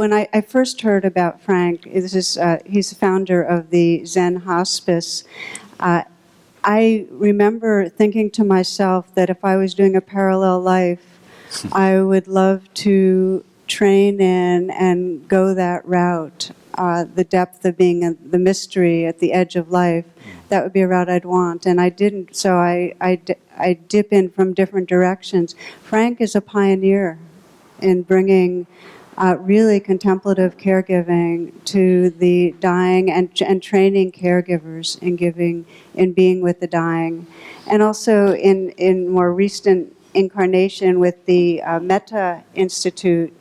when I first heard about Frank, he's the founder of the Zen Hospice. I remember thinking to myself that if I was doing a parallel life, I would love to train in and go that route. The depth of being the mystery at the edge of life, that would be a route I'd want. And I didn't, so I dip in from different directions. Frank is a pioneer in bringing really contemplative caregiving to the dying and training caregivers in being with the dying. And also in more recent incarnation with the Metta Institute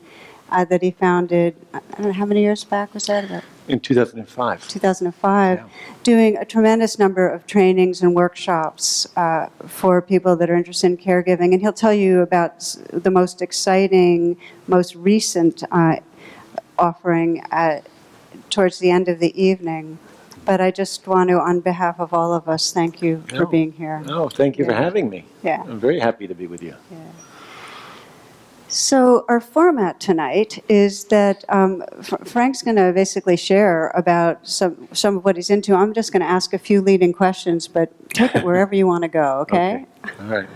that he founded, I don't know, how many years back was that? About in 2005. 2005, Yeah. doing a tremendous number of trainings and workshops for people that are interested in caregiving. And he'll tell you about the most exciting, most recent offering towards the end of the evening. But I just want to, on behalf of all of us, thank you for being here. Oh, thank you for having me. Yeah. I'm very happy to be with you. Yeah. So our format tonight is that Frank's going to basically share about some of what he's into. I'm just going to ask a few leading questions, but take it wherever you want to go, okay? All right.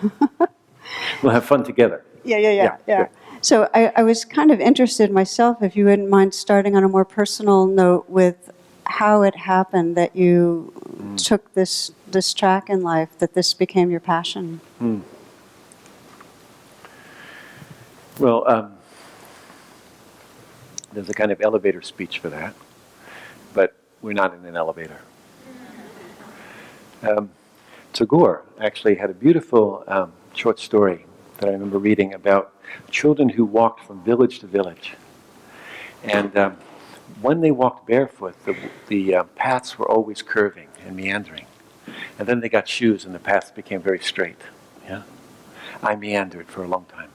We'll have fun together. Yeah. Sure. So I was kind of interested myself, if you wouldn't mind starting on a more personal note with how it happened that you took this track in life, that this became your passion. Well, there's a kind of elevator speech for that, but we're not in an elevator. Tagore actually had a beautiful short story that I remember reading about children who walked from village to village. And when they walked barefoot, the paths were always curving and meandering. And then they got shoes and the paths became very straight. Yeah, I meandered for a long time.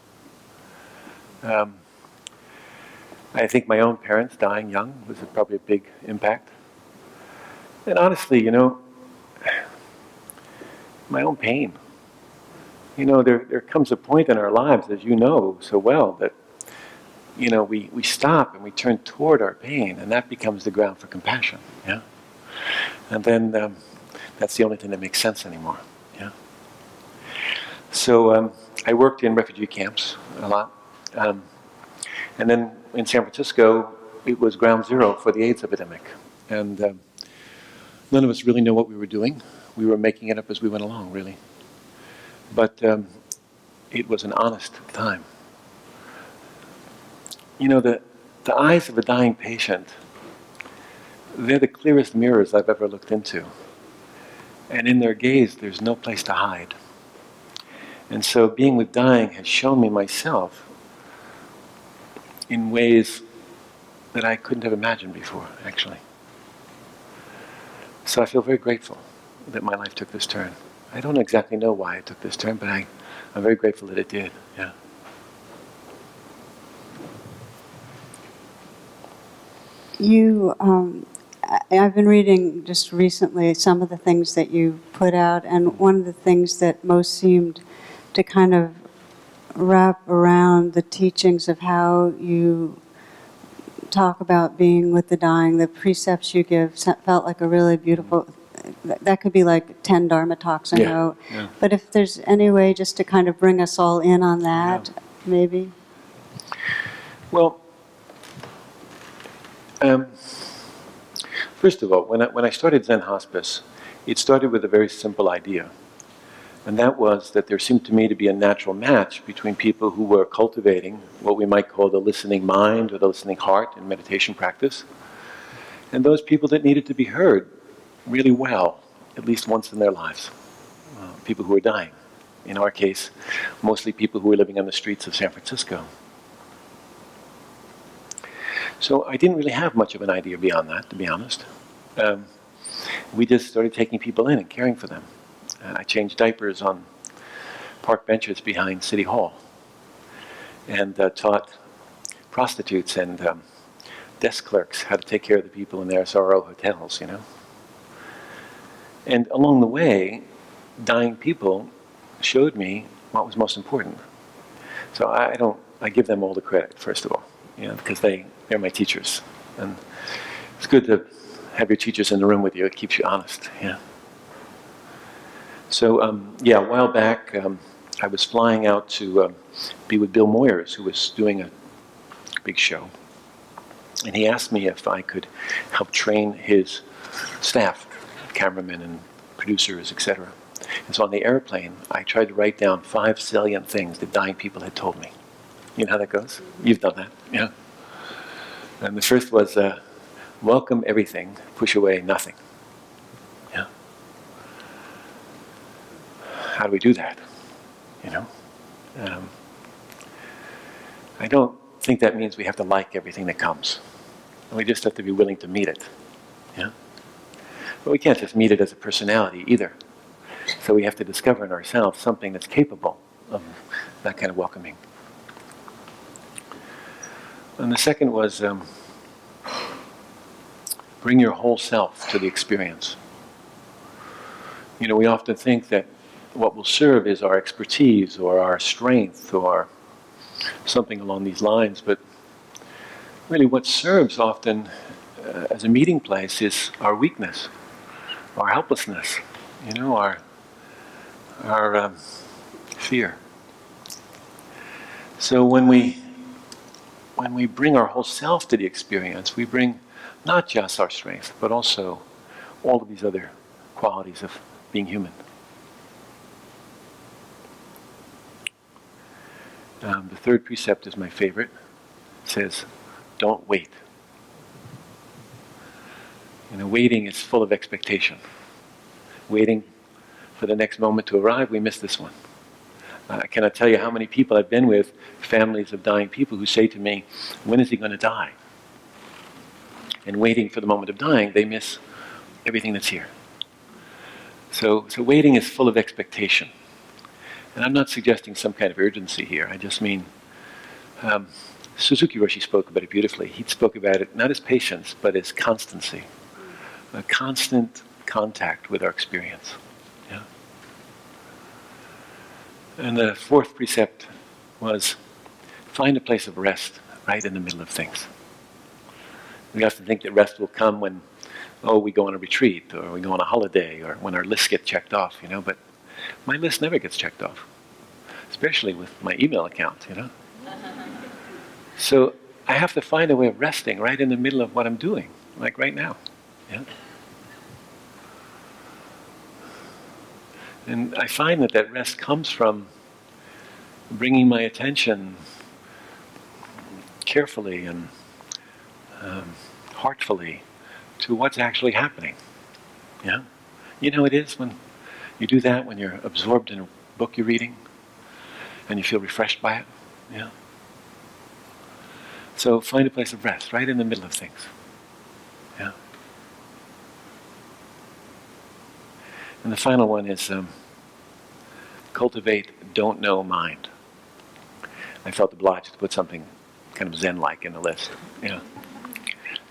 I think my own parents dying young was probably a big impact. And honestly, my own pain. There comes a point in our lives, as you know so well, that, we stop and we turn toward our pain, and that becomes the ground for compassion, yeah? And then that's the only thing that makes sense anymore, yeah? So I worked in refugee camps a lot. And then in San Francisco, it was ground zero for the AIDS epidemic. And none of us really knew what we were doing. We were making it up as we went along, really. But it was an honest time. The eyes of a dying patient, they're the clearest mirrors I've ever looked into. And in their gaze, there's no place to hide. And so being with dying has shown me myself in ways that I couldn't have imagined before, actually. So I feel very grateful that my life took this turn. I don't exactly know why it took this turn, but I'm very grateful that it did, yeah. I've been reading just recently some of the things that you put out, and one of the things that most seemed to kind of wrap around the teachings of how you talk about being with the dying, the precepts you give felt like a really beautiful, that could be like 10 Dharma talks, I know. Yeah. But if there's any way just to kind of bring us all in on that, maybe? Well, first of all, when I started Zen Hospice, it started with a very simple idea. And that was that there seemed to me to be a natural match between people who were cultivating what we might call the listening mind or the listening heart in meditation practice, and those people that needed to be heard really well, at least once in their lives. People who were dying. In our case, mostly people who were living on the streets of San Francisco. So I didn't really have much of an idea beyond that, to be honest. We just started taking people in and caring for them. I changed diapers on park benches behind City Hall and taught prostitutes and desk clerks how to take care of the people in their SRO hotels, And along the way, dying people showed me what was most important. So I give them all the credit, first of all, because they They're my teachers. And it's good to have your teachers in the room with you. It keeps you honest. Yeah. So, a while back, I was flying out to be with Bill Moyers, who was doing a big show. And he asked me if I could help train his staff, cameramen and producers, etc. And so on the airplane, I tried to write down 5 salient things that dying people had told me. You know how that goes? You've done that, yeah? And the first was, welcome everything, push away nothing. Yeah? How do we do that? You know? I don't think that means we have to like everything that comes. We just have to be willing to meet it. Yeah? But we can't just meet it as a personality either. So we have to discover in ourselves something that's capable of that kind of welcoming. And the second was bring your whole self to the experience. You know, we often think that what will serve is our expertise or our strength or something along these lines, but really what serves often as a meeting place is our weakness, our helplessness, you know, our fear. So when we bring our whole self to the experience, we bring not just our strength, but also all of these other qualities of being human. The third precept is my favorite. It says, don't wait. You know, waiting is full of expectation. Waiting for the next moment to arrive, we miss this one. I cannot tell you how many people I've been with, families of dying people, who say to me, when is he going to die? And waiting for the moment of dying, they miss everything that's here. So waiting is full of expectation. And I'm not suggesting some kind of urgency here. I just mean, Suzuki Roshi spoke about it beautifully. He spoke about it not as patience, but as constancy. A constant contact with our experience. Yeah? And the fourth precept was find a place of rest right in the middle of things. We often think that rest will come when, we go on a retreat, or we go on a holiday, or when our lists get checked off, you know, but my list never gets checked off, especially with my email account, you know. So I have to find a way of resting right in the middle of what I'm doing, like right now. Yeah? And I find that rest comes from bringing my attention carefully and heartfully to what's actually happening. Yeah? You know it is when you do that, when you're absorbed in a book you're reading and you feel refreshed by it. Yeah? So find a place of rest right in the middle of things. Yeah? And the final one is cultivate don't know mind. I felt obliged to put something kind of Zen-like in the list. Yeah.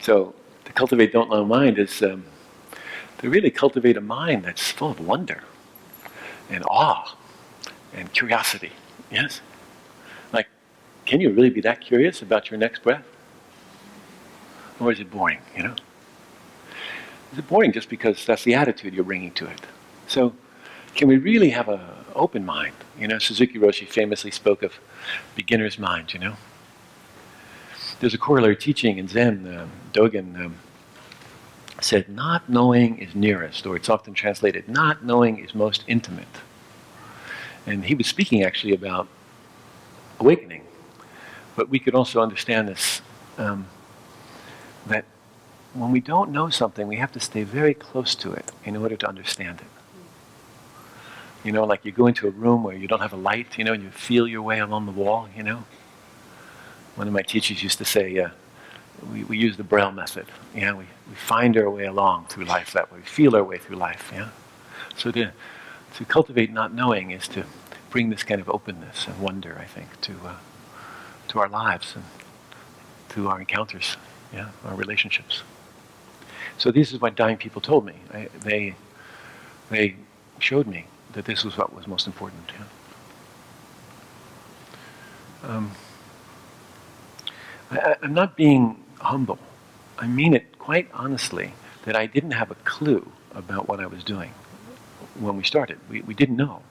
So to cultivate don't know mind is to really cultivate a mind that's full of wonder and awe and curiosity. Yes? Like, can you really be that curious about your next breath? Or is it boring, you know? Is it boring just because that's the attitude you're bringing to it? So can we really have an open mind? You know, Suzuki Roshi famously spoke of beginner's mind, you know? There's a corollary teaching in Zen, Dogen said, not knowing is nearest, or it's often translated, not knowing is most intimate. And he was speaking actually about awakening. But we could also understand this, that when we don't know something, we have to stay very close to it in order to understand it. You know, like you go into a room where you don't have a light, you know, and you feel your way along the wall, you know. One of my teachers used to say, we use the Braille method. Yeah, we find our way along through life that way. We feel our way through life, yeah. So to cultivate not knowing is to bring this kind of openness and wonder, I think, to our lives and to our encounters, yeah, our relationships. So this is what dying people told me. They showed me that this was what was most important. Yeah. I'm not being humble. I mean it quite honestly, that I didn't have a clue about what I was doing when we started. We didn't know.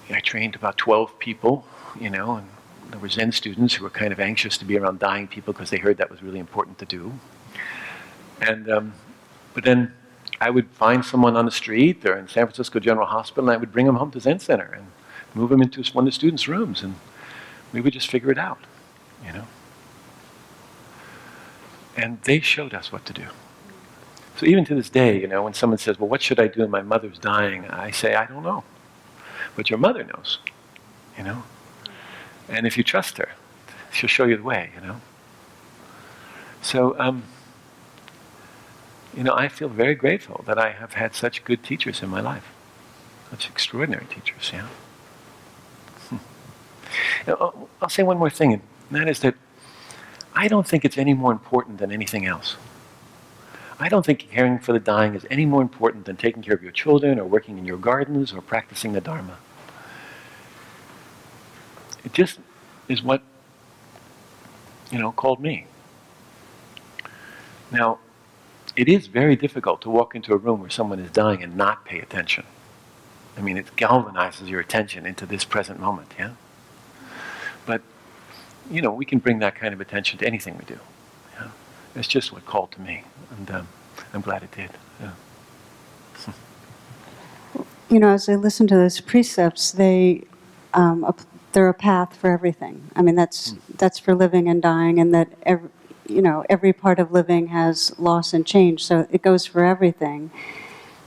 I trained about 12 people, and there were Zen students who were kind of anxious to be around dying people because they heard that was really important to do. And but then I would find someone on the street or in San Francisco General Hospital, and I would bring them home to Zen Center and move them into one of the students' rooms, and we would just figure it out, And they showed us what to do. So even to this day, when someone says, well, what should I do when my mother's dying? I say, I don't know. But your mother knows, And if you trust her, she'll show you the way, So, I feel very grateful that I have had such good teachers in my life. Such extraordinary teachers, I'll say one more thing, and that is that I don't think it's any more important than anything else. I don't think caring for the dying is any more important than taking care of your children or working in your gardens or practicing the Dharma. It just is what, called me. Now, it is very difficult to walk into a room where someone is dying and not pay attention. I mean, it galvanizes your attention into this present moment, But, we can bring that kind of attention to anything we do. It's just what called to me, and I'm glad it did. As I listen to those precepts, they're a path for everything. I mean, that's for living and dying, and that every part of living has loss and change, so it goes for everything.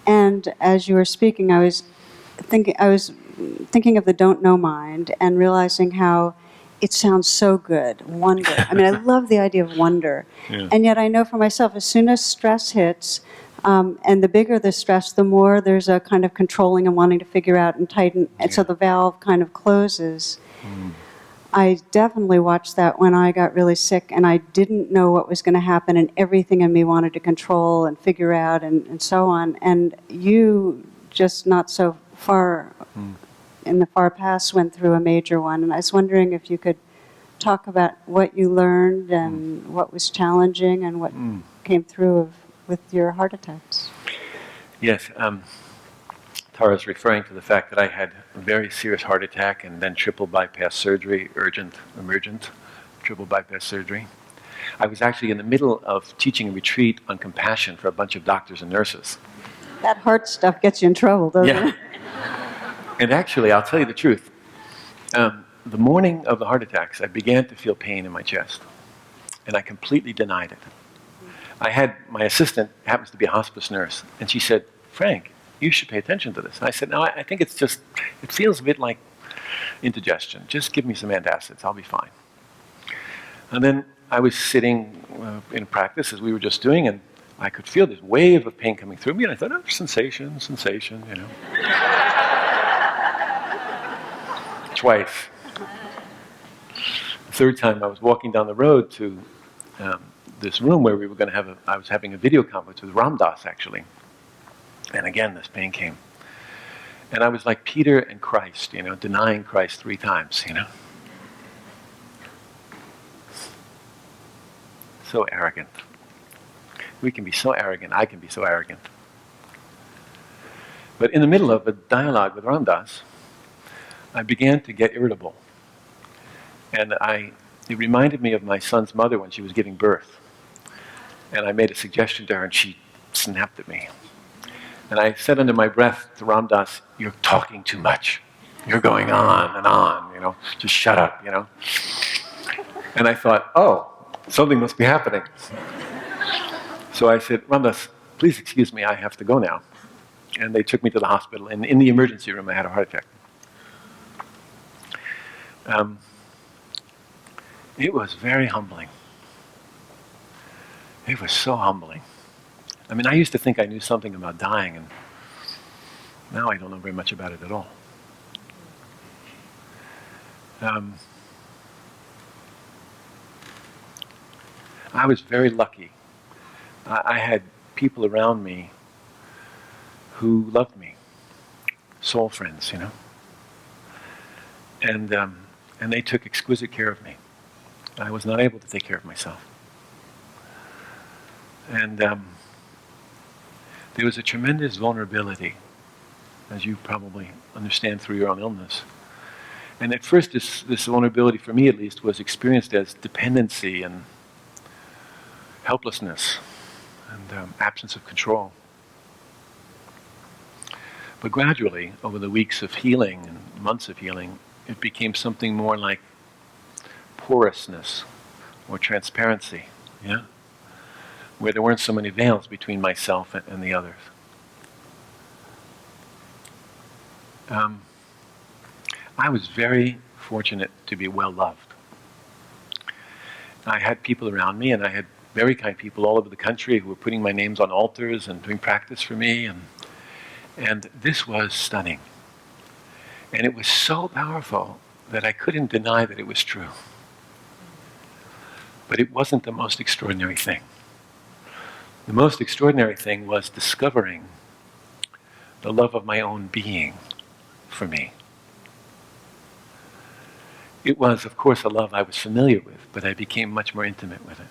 And as you were speaking, I was thinking of the don't know mind and realizing how it sounds so good, wonder. I mean, I love the idea of wonder. Yeah. And yet I know for myself, as soon as stress hits, and the bigger the stress, the more there's a kind of controlling and wanting to figure out and tighten, and so the valve kind of closes. I definitely watched that when I got really sick, and I didn't know what was going to happen, and everything in me wanted to control and figure out and so on. And you, just not so far in the far past, went through a major one. And I was wondering if you could talk about what you learned and what was challenging and what came through with your heart attacks. Yes, Tara's referring to the fact that I had a very serious heart attack and then triple bypass surgery, emergent triple bypass surgery. I was actually in the middle of teaching a retreat on compassion for a bunch of doctors and nurses. That heart stuff gets you in trouble, doesn't it? And actually, I'll tell you the truth. The morning of the heart attacks, I began to feel pain in my chest, and I completely denied it. I had my assistant, happens to be a hospice nurse, and she said, Frank, you should pay attention to this. And I said, no, I think it feels a bit like indigestion. Just give me some antacids, I'll be fine. And then I was sitting in practice, as we were just doing, and I could feel this wave of pain coming through me, and I thought, sensation. Twice. The third time I was walking down the road to this room where we were going to I was having a video conference with Ram Dass, actually. And again, this pain came. And I was like Peter and Christ, denying Christ 3 times, So arrogant. We can be so arrogant. I can be so arrogant. But in the middle of a dialogue with Ram Dass, I began to get irritable. And it reminded me of my son's mother when she was giving birth. And I made a suggestion to her, and she snapped at me. And I said under my breath to Ram Dass, you're talking too much. You're going on and on, just shut up, And I thought, something must be happening. So I said, Ram Dass, please excuse me, I have to go now. And they took me to the hospital, and in the emergency room I had a heart attack. It was very humbling. It was so humbling. I mean, I used to think I knew something about dying, and now I don't know very much about it at all. I was very lucky. I had people around me who loved me, soul friends, and they took exquisite care of me. I was not able to take care of myself. And there was a tremendous vulnerability, as you probably understand through your own illness. And at first, this vulnerability, for me at least, was experienced as dependency and helplessness and absence of control. But gradually, over the weeks of healing and months of healing, it became something more like porousness or transparency, yeah? Where there weren't so many veils between myself and the others. I was very fortunate to be well loved. I had people around me, and I had very kind people all over the country who were putting my names on altars and doing practice for me, and this was stunning. And it was so powerful that I couldn't deny that it was true. But it wasn't the most extraordinary thing. The most extraordinary thing was discovering the love of my own being for me. It was, of course, a love I was familiar with, but I became much more intimate with it.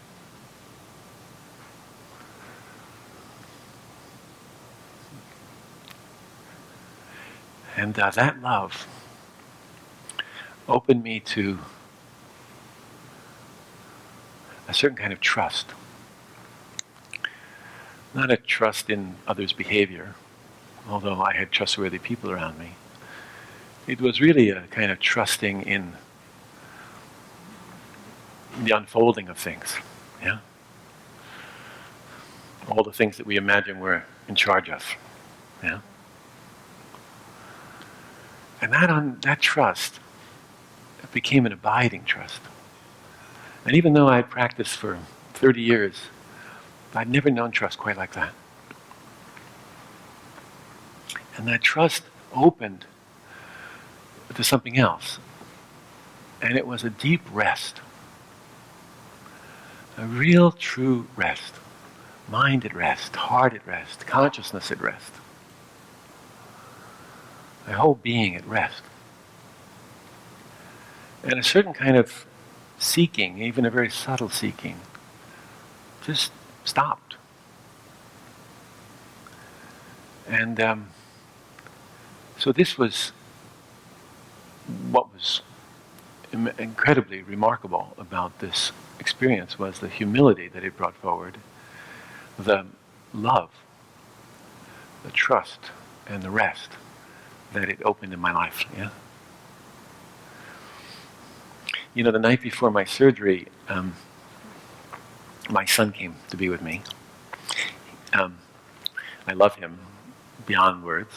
And that love opened me to a certain kind of trust. Not a trust in others' behavior, although I had trustworthy people around me. It was really a kind of trusting in the unfolding of things, yeah? All the things that we imagine we're in charge of, yeah? And that trust became an abiding trust. And even though I had practiced for 30 years, I'd never known trust quite like that. And that trust opened to something else. And it was a deep rest. A real, true rest. Mind at rest, heart at rest, consciousness at rest. My whole being at rest. And a certain kind of seeking, even a very subtle seeking, just stopped. And so this was what was incredibly remarkable about this experience, was the humility that it brought forward, the love, the trust, and the rest that it opened in my life. Yeah. You know, the night before my surgery, my son came to be with me. I love him beyond words.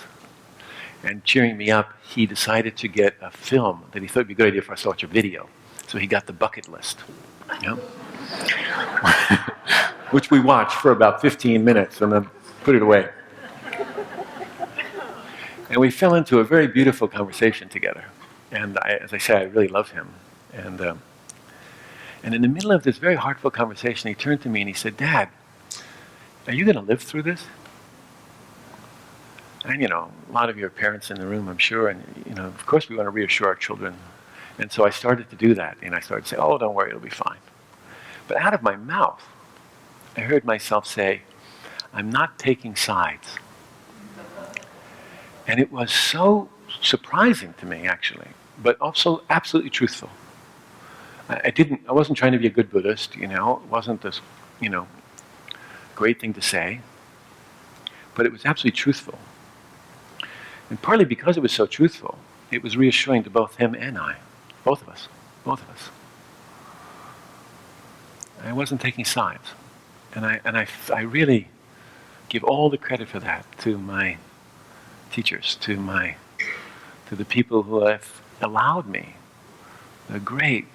And cheering me up, he decided to get a film that he thought would be a good idea for us to watch a video. So he got the bucket list, you know? Which we watched for about 15 minutes and then put it away. And we fell into a very beautiful conversation together. And as I said, I really love him. And in the middle of this very heartfelt conversation, he turned to me and he said, "Dad, are you going to live through this?" And, you know, a lot of your parents in the room, I'm sure, and, you know, of course we want to reassure our children. And so I started to do that. And I started to say, "Oh, don't worry, it'll be fine." But out of my mouth, I heard myself say, "I'm not taking sides." And it was so surprising to me, actually, but also absolutely truthful. I wasn't trying to be a good Buddhist, you know. It wasn't this, you know, great thing to say. But it was absolutely truthful. And partly because it was so truthful, it was reassuring to both him and I. Both of us. I wasn't taking sides. And I really give all the credit for that to my teachers, to the people who have allowed me the great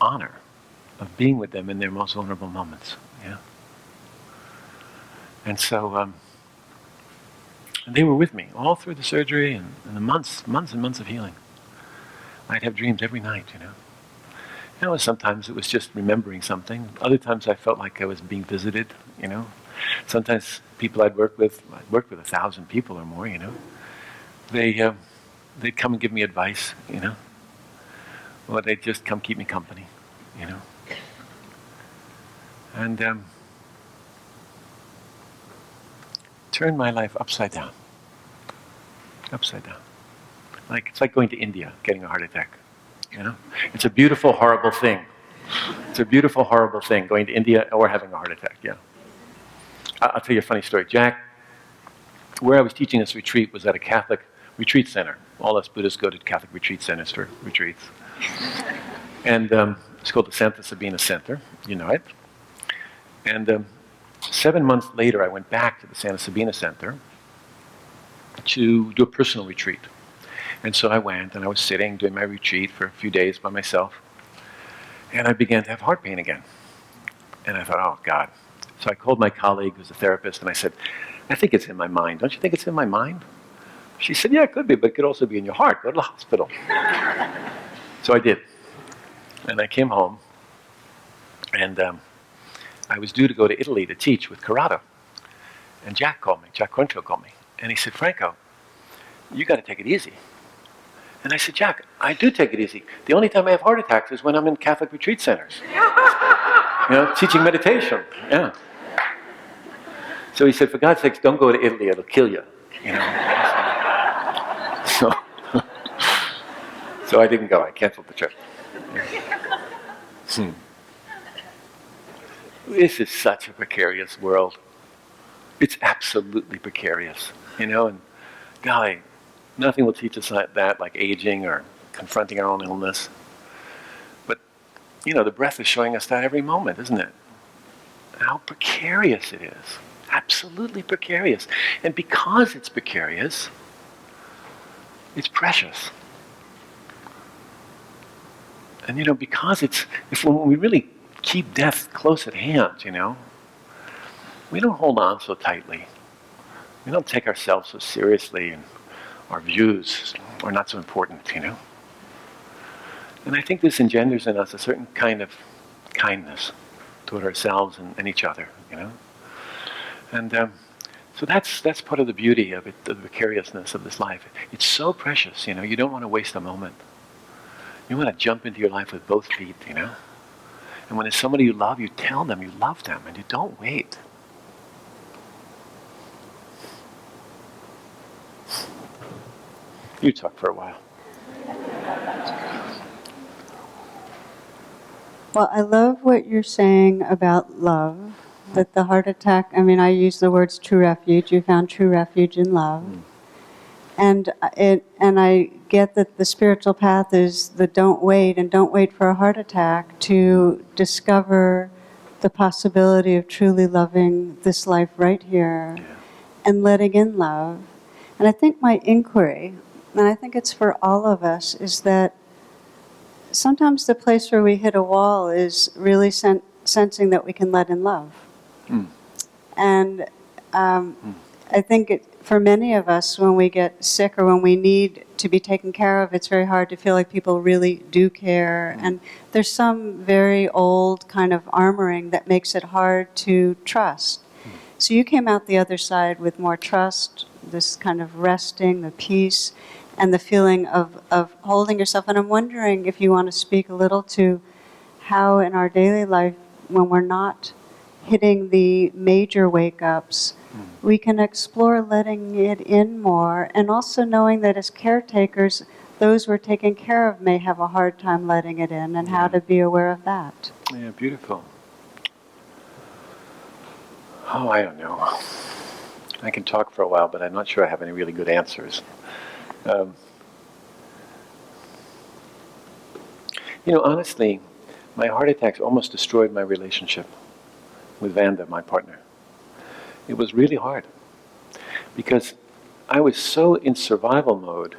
honor of being with them in their most vulnerable moments. Yeah. And so they were with me all through the surgery and the months and months of healing. I'd have dreams every night, you know. You know, sometimes it was just remembering something. Other times I felt like I was being visited, you know. Sometimes people I'd worked with 1,000 people or more, you know. They'd come and give me advice, you know. or they'd just come keep me company, you know. And turned my life upside down. Upside down. It's like going to India, getting a heart attack, you know. It's a beautiful, horrible thing. It's a beautiful, horrible thing, going to India or having a heart attack, yeah. I'll tell you a funny story. Jack, where I was teaching this retreat was at a Catholic retreat center. All us Buddhists go to Catholic retreat centers for retreats. And it's called the Santa Sabina Center, you know it. And 7 months later, I went back to the Santa Sabina Center to do a personal retreat. And so I went, and I was sitting, doing my retreat for a few days by myself. And I began to have heart pain again. And I thought, oh, God. So I called my colleague, who's a therapist, and I said, I think it's in my mind. Don't you think it's in my mind? She said, yeah, it could be, but it could also be in your heart. Go to the hospital. So I did. And I came home, and I was due to go to Italy to teach with Corrado. And Jack called me, Jack Cornfield called me. And he said, Franco, you got to take it easy. And I said, Jack, I do take it easy. The only time I have heart attacks is when I'm in Catholic retreat centers. You know, teaching meditation. Yeah. So he said, for God's sakes, don't go to Italy, it'll kill you. You know. So I didn't go, I canceled the trip. This is such a precarious world. It's absolutely precarious, you know, and golly, nothing will teach us that like aging or confronting our own illness. But, you know, the breath is showing us that every moment, isn't it? How precarious it is. Absolutely precarious. And because it's precarious, it's precious. And, you know, because when we really keep death close at hand, you know, we don't hold on so tightly. We don't take ourselves so seriously, and our views are not so important, you know. And I think this engenders in us a certain kind of kindness toward ourselves and each other, you know. And so that's part of the beauty of it, the precariousness of this life. It's so precious, you know. You don't want to waste a moment. You want to jump into your life with both feet, you know. And when there's somebody you love, you tell them you love them, and you don't wait. You talk for a while. Well, I love what you're saying about love, that the heart attack, I mean, I use the words true refuge. You found true refuge in love. And I get that the spiritual path is the don't wait, and don't wait for a heart attack to discover the possibility of truly loving this life right here and letting in love. And I think my inquiry, and I think it's for all of us, is that sometimes the place where we hit a wall is really sensing that we can let in love. And I think for many of us, when we get sick or when we need to be taken care of, it's very hard to feel like people really do care. And there's some very old kind of armoring that makes it hard to trust. So you came out the other side with more trust, this kind of resting, the peace, and the feeling of holding yourself. And I'm wondering if you want to speak a little to how in our daily life, when we're not hitting the major wake-ups, we can explore letting it in more, and also knowing that as caretakers, those we're taking care of may have a hard time letting it in, and how to be aware of that. Yeah, beautiful. Oh, I don't know. I can talk for a while, but I'm not sure I have any really good answers. You know, honestly, my heart attacks almost destroyed my relationship with Vanda, my partner. It was really hard because I was so in survival mode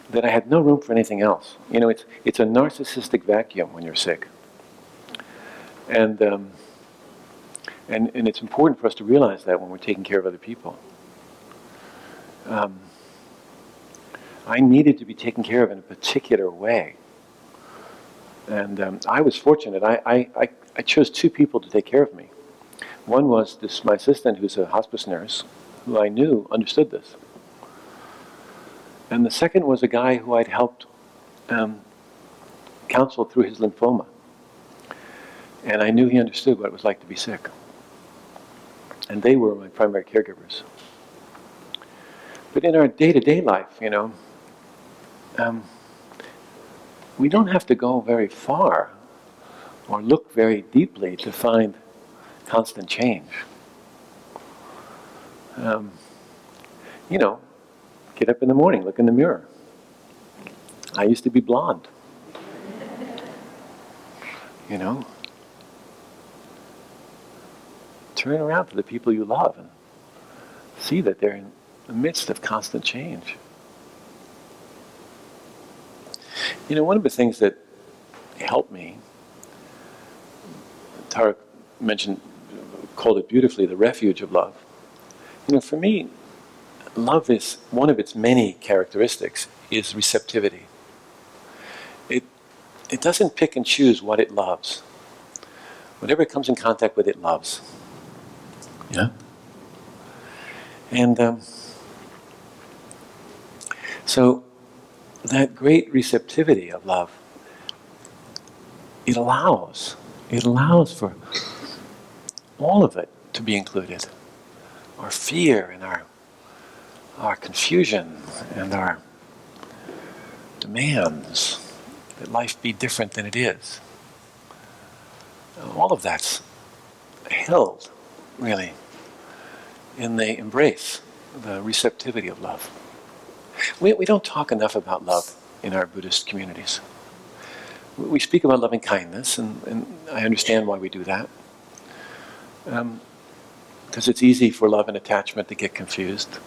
that I had no room for anything else. You know, it's a narcissistic vacuum when you're sick. And it's important for us to realize that when we're taking care of other people. I needed to be taken care of in a particular way. And I was fortunate. I chose two people to take care of me. One was my assistant, who's a hospice nurse, who I knew understood this. And the second was a guy who I'd helped counseled through his lymphoma. And I knew he understood what it was like to be sick. And they were my primary caregivers. But in our day-to-day life, we don't have to go very far or look very deeply to find constant change. Get up in the morning, look in the mirror. I used to be blonde. Turn around to the people you love and see that they're in the midst of constant change. One of the things that helped me, Tarek called it beautifully, the refuge of love. For me, love is, one of its many characteristics is receptivity. It doesn't pick and choose what it loves. Whatever it comes in contact with, it loves. Yeah? And so that great receptivity of love, it allows for all of it to be included. Our fear and our confusion and our demands that life be different than it is. All of that's held, really, in the embrace, the receptivity of love. We don't talk enough about love in our Buddhist communities. We speak about loving kindness, and I understand why we do that. Because it's easy for love and attachment to get confused.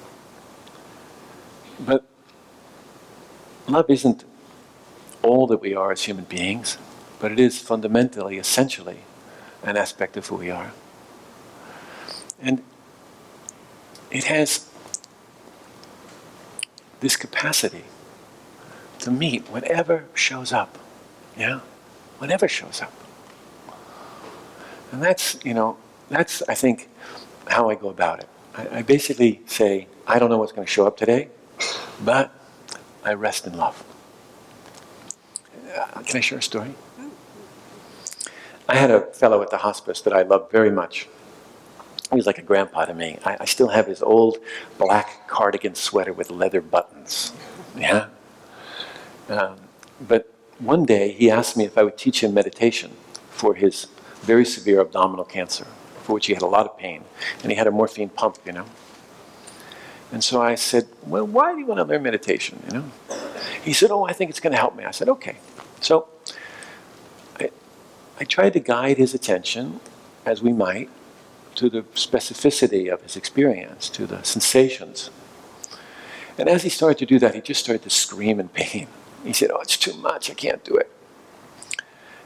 But love isn't all that we are as human beings, but it is fundamentally, essentially, an aspect of who we are. And it has this capacity to meet whatever shows up. Yeah? Whatever shows up. And that's, I think, how I go about it. I basically say, I don't know what's going to show up today, but I rest in love. Can I share a story? I had a fellow at the hospice that I loved very much. He was like a grandpa to me. I still have his old black cardigan sweater with leather buttons. Yeah? But one day he asked me if I would teach him meditation for his very severe abdominal cancer, for which he had a lot of pain. And he had a morphine pump, And so I said, well, why do you want to learn meditation, He said, I think it's going to help me. I said, okay. So I tried to guide his attention, as we might, to the specificity of his experience, to the sensations. And as he started to do that, he just started to scream in pain. He said, it's too much, I can't do it.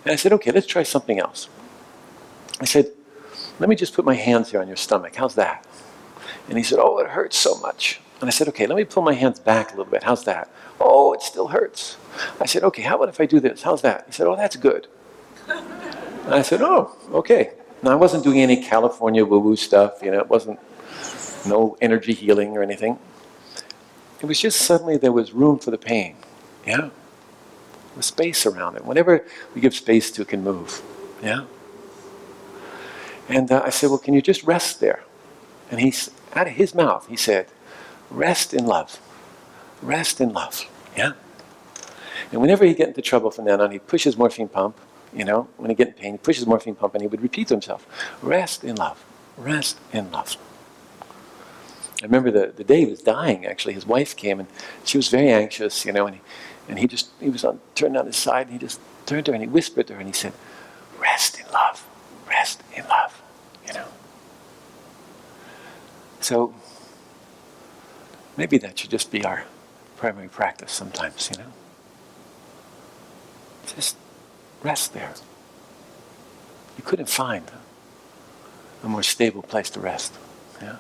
And I said, okay, let's try something else. I said, let me just put my hands here on your stomach, how's that? And he said, it hurts so much. And I said, okay, let me pull my hands back a little bit, how's that? It still hurts. I said, okay, how about if I do this, how's that? He said, that's good. And I said, okay. Now, I wasn't doing any California woo-woo stuff, it wasn't no energy healing or anything. It was just suddenly there was room for the pain, yeah? The space around it. Whatever we give space to can move, yeah? And I said, well, can you just rest there? And out of his mouth, he said, rest in love. Rest in love, yeah? And whenever he'd get into trouble from then on, he'd push his morphine pump, when he'd get in pain, he'd push his morphine pump and he would repeat to himself, rest in love, rest in love. I remember the day he was dying, actually, his wife came and she was very anxious, and he was turned on his side and he just turned to her and he whispered to her and he said, rest in love, So maybe that should just be our primary practice sometimes, Just rest there. You couldn't find a more stable place to rest, yeah?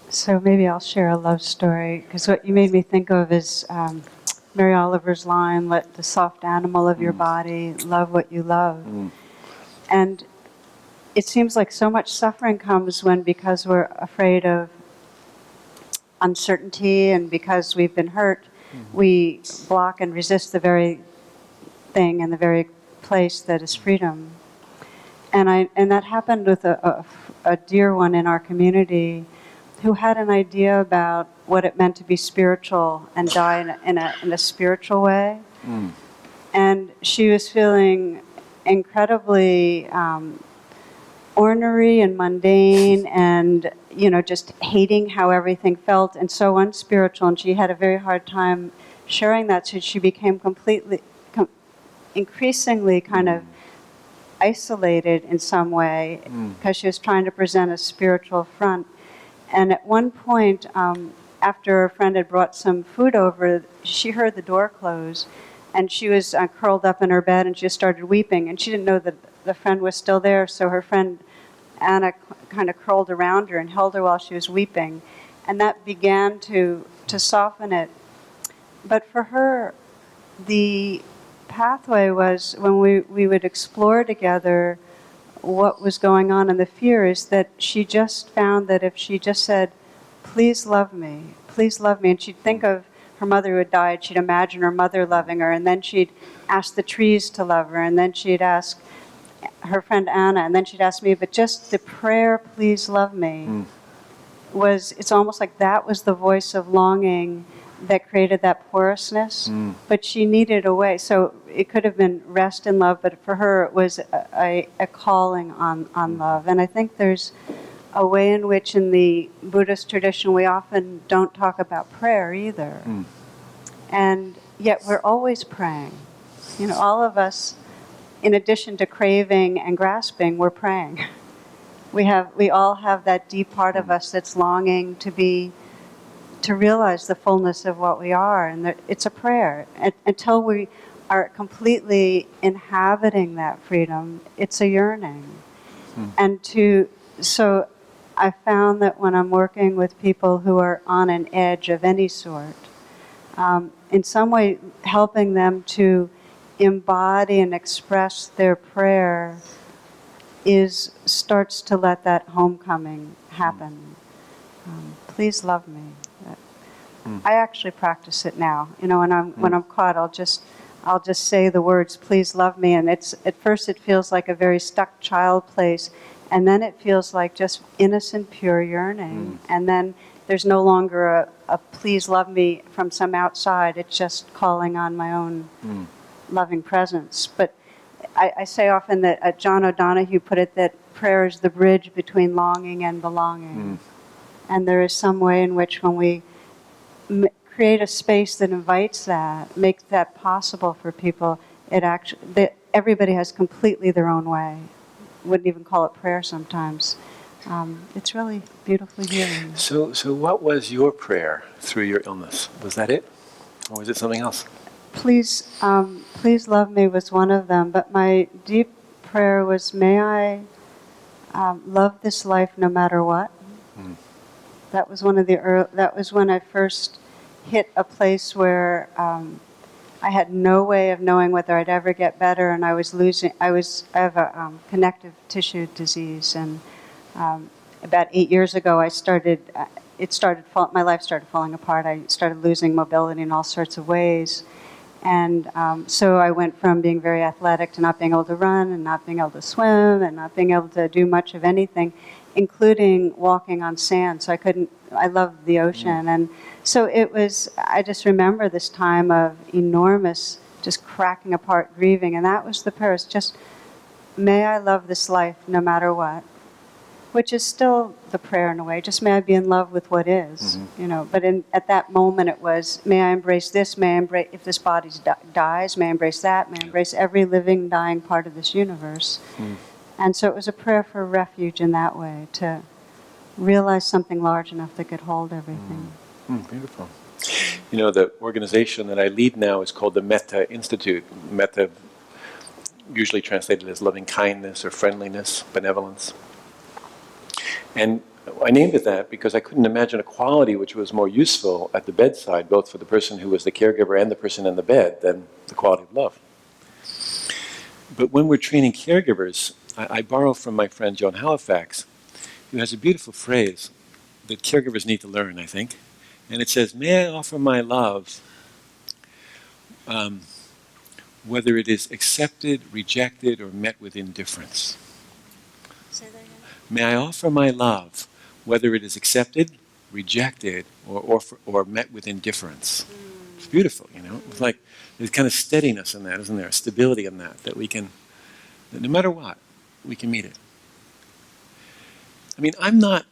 So maybe I'll share a love story, because what you made me think of is Mary Oliver's line, let the soft animal of your body love what you love. And it seems like so much suffering comes because we're afraid of uncertainty, and because we've been hurt, we block and resist the very thing and the very place that is freedom. And that happened with a dear one in our community who had an idea about what it meant to be spiritual and die in a spiritual way. And she was feeling incredibly ornery and mundane and, just hating how everything felt and so unspiritual. And she had a very hard time sharing that, so she became increasingly kind of isolated in some way because she was trying to present a spiritual front. And at one point, after a friend had brought some food over, she heard the door close, and she was curled up in her bed, and she just started weeping, and she didn't know that the friend was still there, so her friend Anna kind of curled around her and held her while she was weeping, and that began to soften it. But for her, the pathway was when we would explore together what was going on, and the fear is that she just found that if she just said, please love me, and she'd think of her mother who had died, she'd imagine her mother loving her, and then she'd ask the trees to love her, and then she'd ask her friend Anna, and then she'd ask me, but just the prayer, please love me, it's almost like that was the voice of longing that created that porousness, but she needed a way. So it could have been rest in love, but for her it was a calling on love. And I think there's a way in which in the Buddhist tradition we often don't talk about prayer either. And yet we're always praying. All of us, in addition to craving and grasping, we're praying. We all have that deep part of us that's longing to realize the fullness of what we are, and it's a prayer. Until we are completely inhabiting that freedom, it's a yearning. So I found that when I'm working with people who are on an edge of any sort, in some way helping them to embody and express their prayer starts to let that homecoming happen. Please love me. I actually practice it now. When I'm caught, I'll just say the words, please love me, and at first it feels like a very stuck child place, and then it feels like just innocent, pure yearning. And then there's no longer a please love me from some outside. It's just calling on my own loving presence. But I say often that John O'Donohue put it that prayer is the bridge between longing and belonging. And there is some way in which when we create a space that invites that, makes that possible for people, everybody has completely their own way. Wouldn't even call it prayer sometimes. It's really beautifully healing. So what was your prayer through your illness? Was that it? Or was it something else? Please love me was one of them, but my deep prayer was, may I love this life no matter what. That was that was when I first hit a place where I had no way of knowing whether I'd ever get better, and I have a connective tissue disease, and about 8 years ago my life started falling apart. I started losing mobility in all sorts of ways. And so I went from being very athletic to not being able to run and not being able to swim and not being able to do much of anything, including walking on sand. So I loved the ocean. And so I just remember this time of enormous, just cracking apart, grieving. And that was the prayer. It's just, may I love this life no matter what. Which is still the prayer in a way. Just may I be in love with what is, But at that moment it was, may I embrace this, may I embrace, if this body dies, may I embrace that, may I embrace every living, dying part of this universe. And so it was a prayer for refuge in that way, to realize something large enough that could hold everything. Beautiful. The organization that I lead now is called the Metta Institute. Metta, usually translated as loving kindness or friendliness, benevolence. And I named it that because I couldn't imagine a quality which was more useful at the bedside, both for the person who was the caregiver and the person in the bed, than the quality of love. But when we're training caregivers, I borrow from my friend Joan Halifax, who has a beautiful phrase that caregivers need to learn, I think. And it says, may I offer my love, whether it is accepted, rejected, or met with indifference. Say that again. May I offer my love, whether it is accepted, rejected, or met with indifference. It's beautiful, you know. It's like there's kind of steadiness in that, isn't there? Stability in that, that we can, that no matter what, we can meet it. I mean, I'm not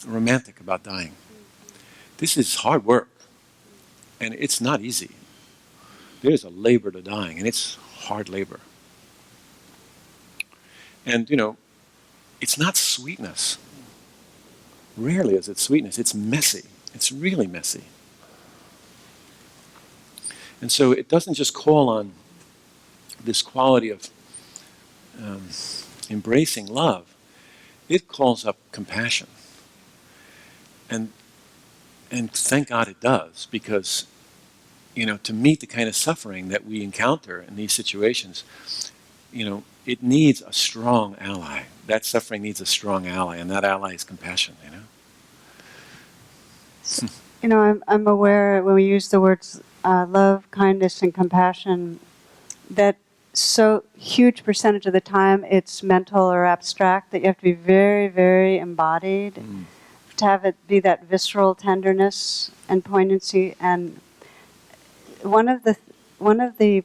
romantic about dying. This is hard work, and it's not easy. There's a labor to dying, and it's hard labor. And, you know, it's not sweetness. Rarely is it sweetness. It's messy. It's really messy. And so it doesn't just call on this quality of embracing love. It calls up compassion. And thank God it does, because, you know, to meet the kind of suffering that we encounter in these situations, you know, it needs a strong ally. That suffering needs a strong ally, and that ally is compassion, you know? You know, I'm aware when we use the words love, kindness, and compassion, that so huge percentage of the time it's mental or abstract, that you have to be very, very embodied to have it be that visceral tenderness and poignancy. And one of the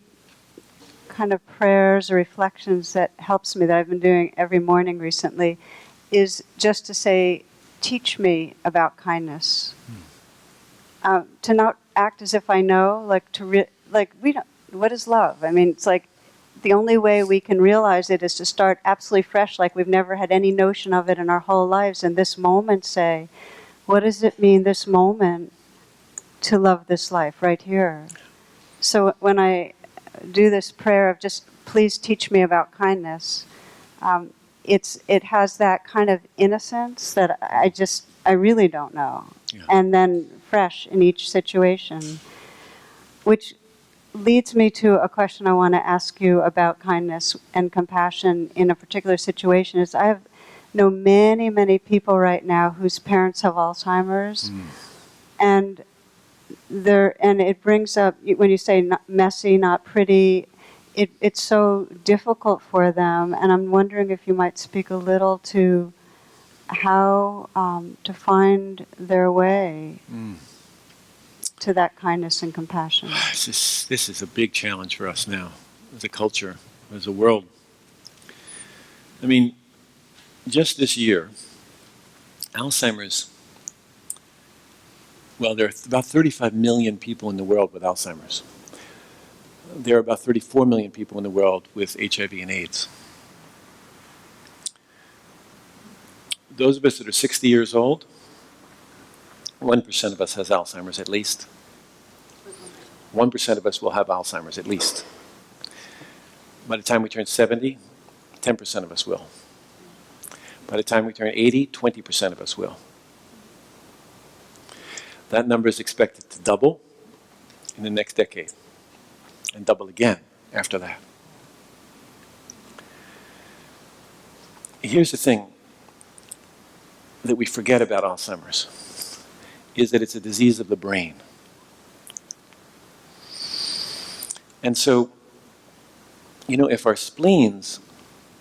kind of prayers or reflections that helps me, that I've been doing every morning recently, is just to say, teach me about kindness. To not act as if I know, like we don't. What is love? I mean, it's like the only way we can realize it is to start absolutely fresh, like we've never had any notion of it in our whole lives. And this moment, say, what does it mean this moment to love this life right here? So when I do this prayer of just please teach me about kindness, it has that kind of innocence that I really don't know. Yeah. And then fresh in each situation, which leads me to a question I want to ask you about kindness and compassion in a particular situation. Is I know many, many people right now whose parents have Alzheimer's, and it brings up, when you say not messy, not pretty, it's so difficult for them, and I'm wondering if you might speak a little to how to find their way to that kindness and compassion. This is a big challenge for us now, as a culture, as a world. I mean, just this year, Alzheimer's, well, there are about 35 million people in the world with Alzheimer's. There are about 34 million people in the world with HIV and AIDS. Those of us that are 60 years old, 1% of us has Alzheimer's at least. 1% of us will have Alzheimer's at least. By the time we turn 70, 10% of us will. By the time we turn 80, 20% of us will. That number is expected to double in the next decade, and double again after that. Here's the thing that we forget about Alzheimer's, is that it's a disease of the brain. And so, you know, if our spleens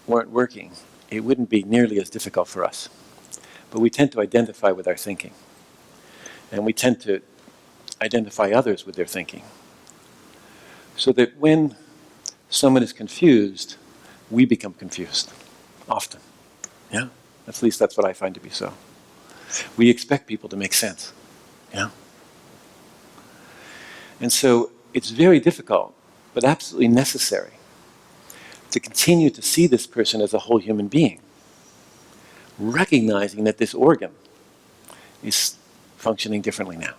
weren't working, it wouldn't be nearly as difficult for us. But we tend to identify with our thinking. And we tend to identify others with their thinking. So that when someone is confused, we become confused, often. Yeah? At least that's what I find to be so. We expect people to make sense. Yeah? And so it's very difficult, but absolutely necessary, to continue to see this person as a whole human being, recognizing that this organ is functioning differently now.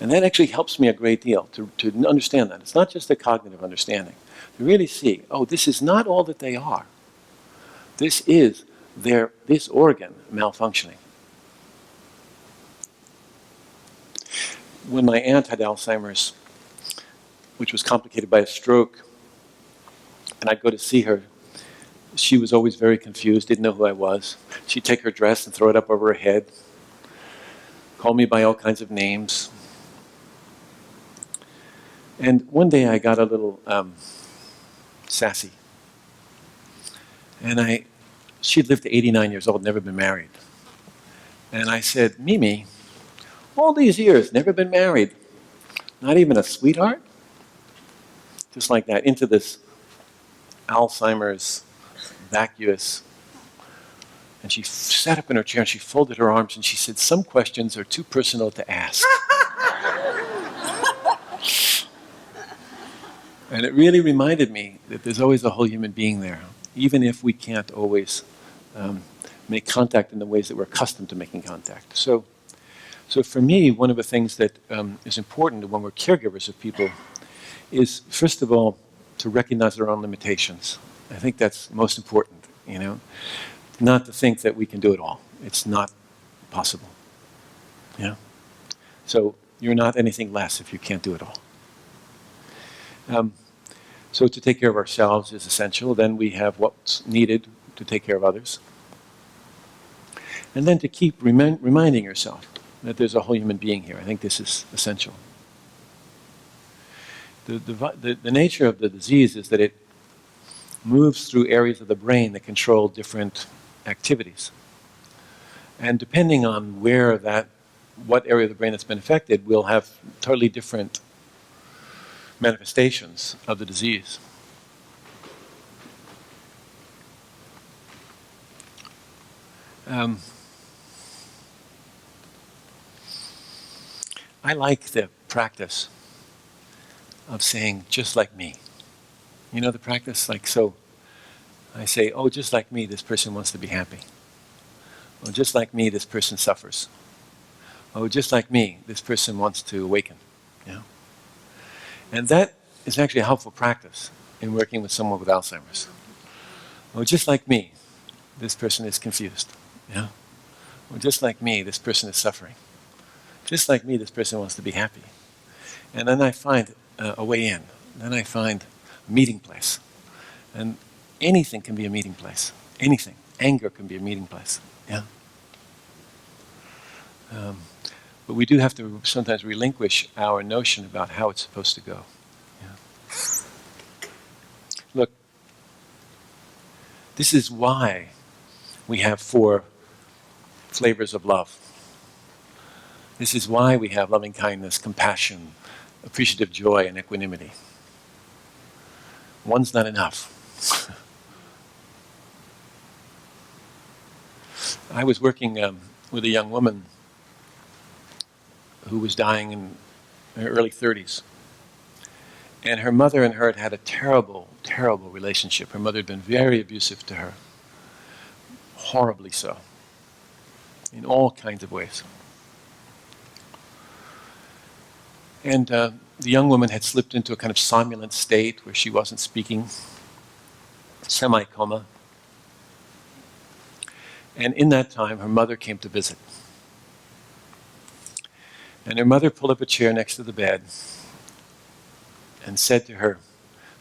And that actually helps me a great deal to understand that. It's not just a cognitive understanding. To really see, oh, this is not all that they are. This is this organ malfunctioning. When my aunt had Alzheimer's, which was complicated by a stroke, and I'd go to see her, she was always very confused, didn't know who I was. She'd take her dress and throw it up over her head, called me by all kinds of names. And one day I got a little sassy. And she'd lived to 89 years old, never been married. And I said, Mimi, all these years, never been married. Not even a sweetheart? Just like that, into this Alzheimer's, vacuous. And she sat up in her chair and she folded her arms and she said, some questions are too personal to ask. And it really reminded me that there's always a whole human being there, even if we can't always make contact in the ways that we're accustomed to making contact. So for me, one of the things that is important when we're caregivers of people is, first of all, to recognize our own limitations. I think that's most important, not to think that we can do it all. It's not possible. So you're not anything less if you can't do it all. So to take care of ourselves is essential. Then we have what's needed to take care of others. And then to keep reminding yourself that there's a whole human being here. I think this is essential. The nature of the disease is that it moves through areas of the brain that control different activities. And depending on what area of the brain that's been affected, will have totally different manifestations of the disease. I like the practice of saying, just like me. You know the practice? So I say, oh, just like me, this person wants to be happy. Oh, just like me, this person suffers. Oh, just like me, this person wants to awaken. And that is actually a helpful practice in working with someone with Alzheimer's. Oh, just like me, this person is confused. Oh, just like me, this person is suffering. Just like me, this person wants to be happy. And then I find a way in. Then I find a meeting place. And anything can be a meeting place. Anything. Anger can be a meeting place. But we do have to sometimes relinquish our notion about how it's supposed to go. Look, this is why we have 4 flavors of love. This is why we have loving kindness, compassion, appreciative joy, and equanimity. One's not enough. I was working with a young woman who was dying in her early 30s. And her mother and her had had a terrible, terrible relationship. Her mother had been very abusive to her. Horribly so. In all kinds of ways. And the young woman had slipped into a kind of somnolent state where she wasn't speaking. Semi-coma. And in that time, her mother came to visit. And her mother pulled up a chair next to the bed and said to her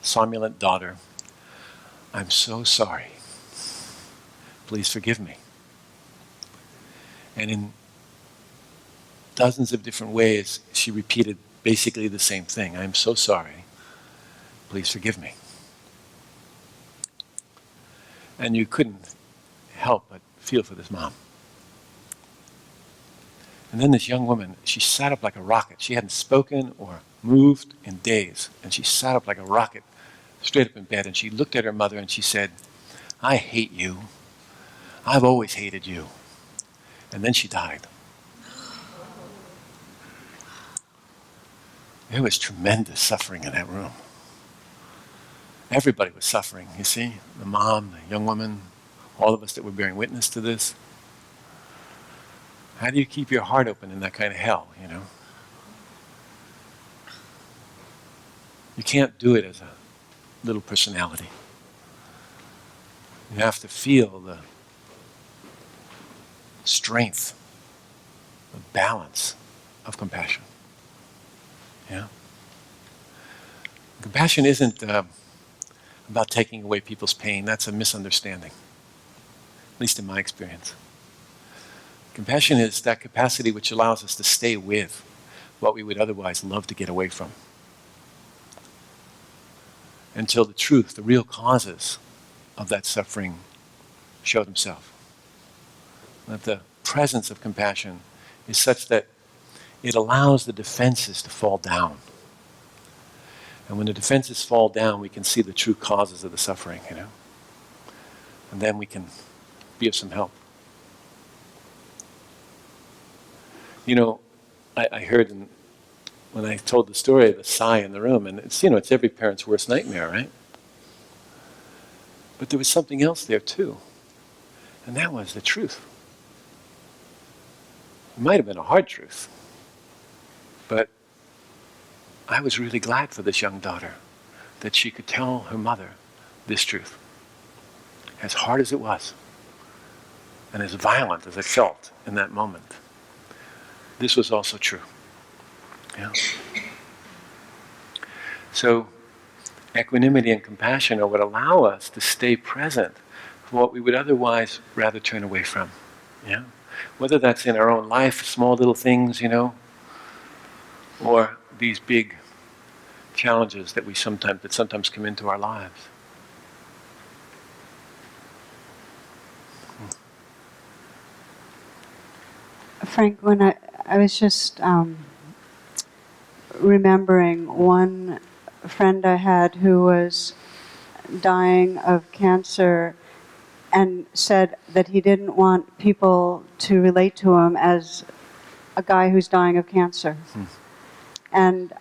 somnolent daughter, I'm so sorry. Please forgive me. And in dozens of different ways, she repeated basically the same thing. I'm so sorry. Please forgive me. And you couldn't help but feel for this mom. And then this young woman, she sat up like a rocket. She hadn't spoken or moved in days. And she sat up like a rocket, straight up in bed. And she looked at her mother and she said, I hate you. I've always hated you. And then she died. There was tremendous suffering in that room. Everybody was suffering, you see? The mom, the young woman, all of us that were bearing witness to this. How do you keep your heart open in that kind of hell, You can't do it as a little personality. You have to feel the strength, the balance of compassion. Compassion isn't about taking away people's pain. That's a misunderstanding, at least in my experience. Compassion is that capacity which allows us to stay with what we would otherwise love to get away from, until the truth, the real causes of that suffering show themselves. That the presence of compassion is such that it allows the defenses to fall down. And when the defenses fall down, we can see the true causes of the suffering, And then we can be of some help. I heard when I told the story of the sigh in the room, and it's every parent's worst nightmare, right? But there was something else there too, and that was the truth. It might have been a hard truth, but I was really glad for this young daughter that she could tell her mother this truth. As hard as it was, and as violent as it felt in that moment, this was also true. So, equanimity and compassion are what allow us to stay present for what we would otherwise rather turn away from. Whether that's in our own life, small little things, or these big challenges that sometimes come into our lives. Frank, when I was just remembering one friend I had who was dying of cancer and said that he didn't want people to relate to him as a guy who's dying of cancer. And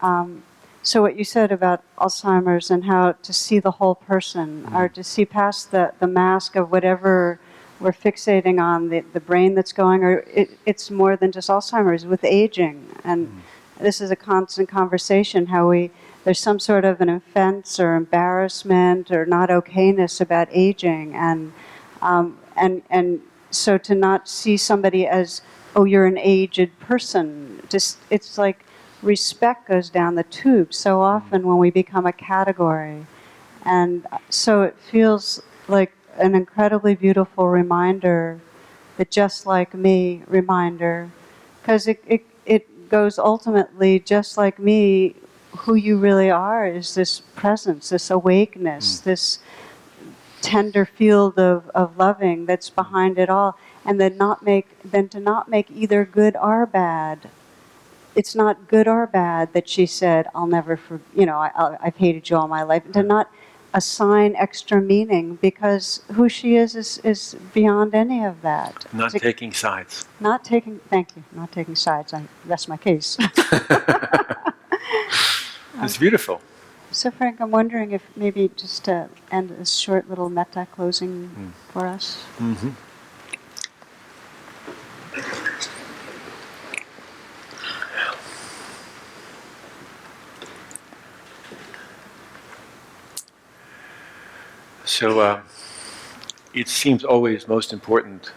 so what you said about Alzheimer's and how to see the whole person, or to see past the mask of whatever we're fixating on, the brain that's going, or it's more than just Alzheimer's, with aging. And this is a constant conversation, how there's some sort of an offense or embarrassment or not okayness about aging. And so to not see somebody as, oh, you're an aged person, just, it's like respect goes down the tube so often when we become a category. And so it feels like an incredibly beautiful reminder, the just like me reminder, because it goes ultimately, just like me, who you really are is this presence, this awakeness, this tender field of loving that's behind it all. And then to not make either good or bad. It's not good or bad that she said, I'll never, I've hated you all my life. To not assign extra meaning, because who she is beyond any of that. Not taking sides. Thank you, not taking sides. I rest my case. It's beautiful. So Frank, I'm wondering if maybe just to end this short little metta closing for us. So it seems always most important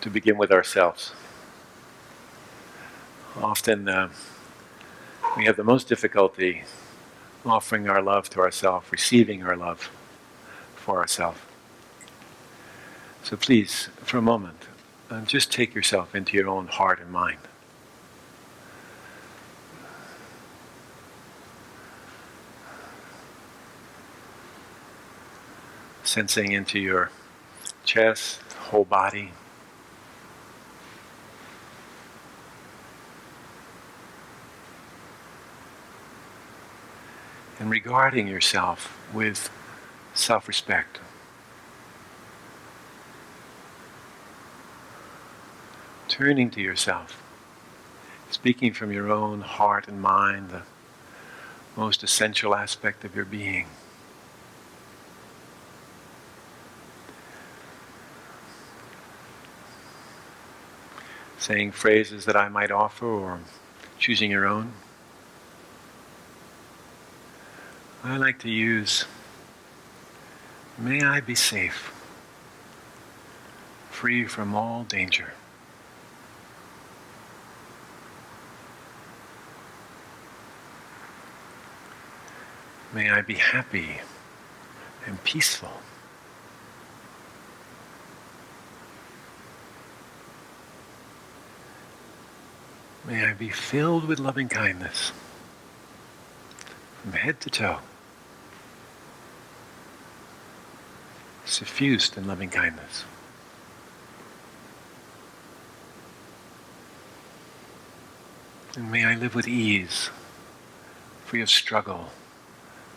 to begin with ourselves. Often we have the most difficulty offering our love to ourselves, receiving our love for ourselves. So please, for a moment, just take yourself into your own heart and mind. Sensing into your chest, whole body. And regarding yourself with self-respect. Turning to yourself, speaking from your own heart and mind, the most essential aspect of your being. Saying phrases that I might offer, or choosing your own. I like to use, may I be safe, free from all danger. May I be happy and peaceful. May I be filled with loving kindness from head to toe, suffused in loving kindness. And may I live with ease, free of struggle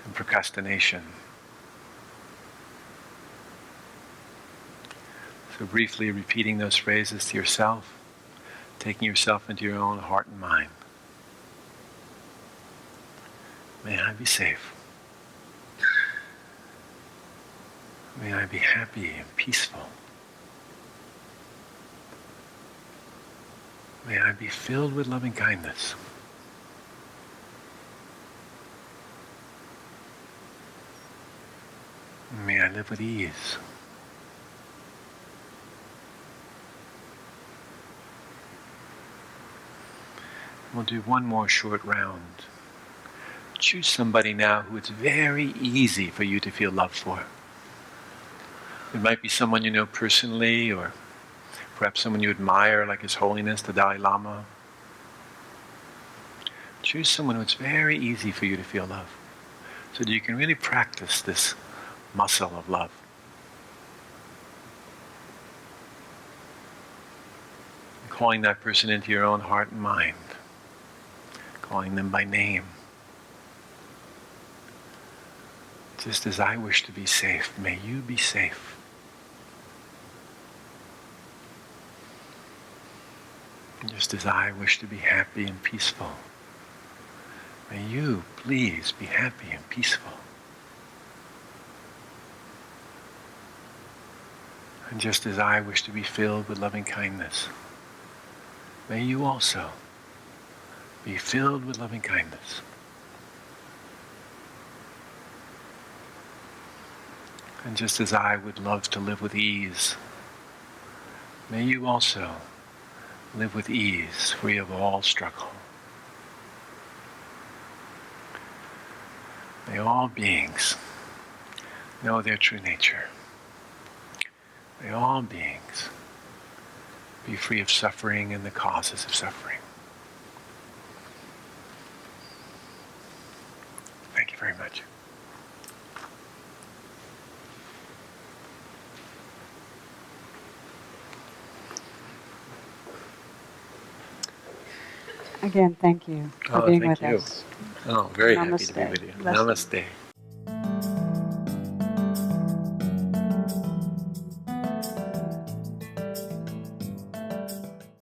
and procrastination. So briefly repeating those phrases to yourself, taking yourself into your own heart and mind. May I be safe. May I be happy and peaceful. May I be filled with loving kindness. May I live with ease. We'll do one more short round. Choose somebody now who it's very easy for you to feel love for. It might be someone you know personally, or perhaps someone you admire, like His Holiness, the Dalai Lama. Choose someone who it's very easy for you to feel love, so that you can really practice this muscle of love. Calling that person into your own heart and mind. Calling them by name. Just as I wish to be safe, may you be safe. Just as I wish to be happy and peaceful, may you please be happy and peaceful. And just as I wish to be filled with loving kindness, may you also be filled with loving kindness. And just as I would love to live with ease, may you also live with ease, free of all struggle. May all beings know their true nature. May all beings be free of suffering and the causes of suffering. Thank you very much. Again, thank you for being with us. Oh, very happy to be Namaste. with you. Blessings. Namaste.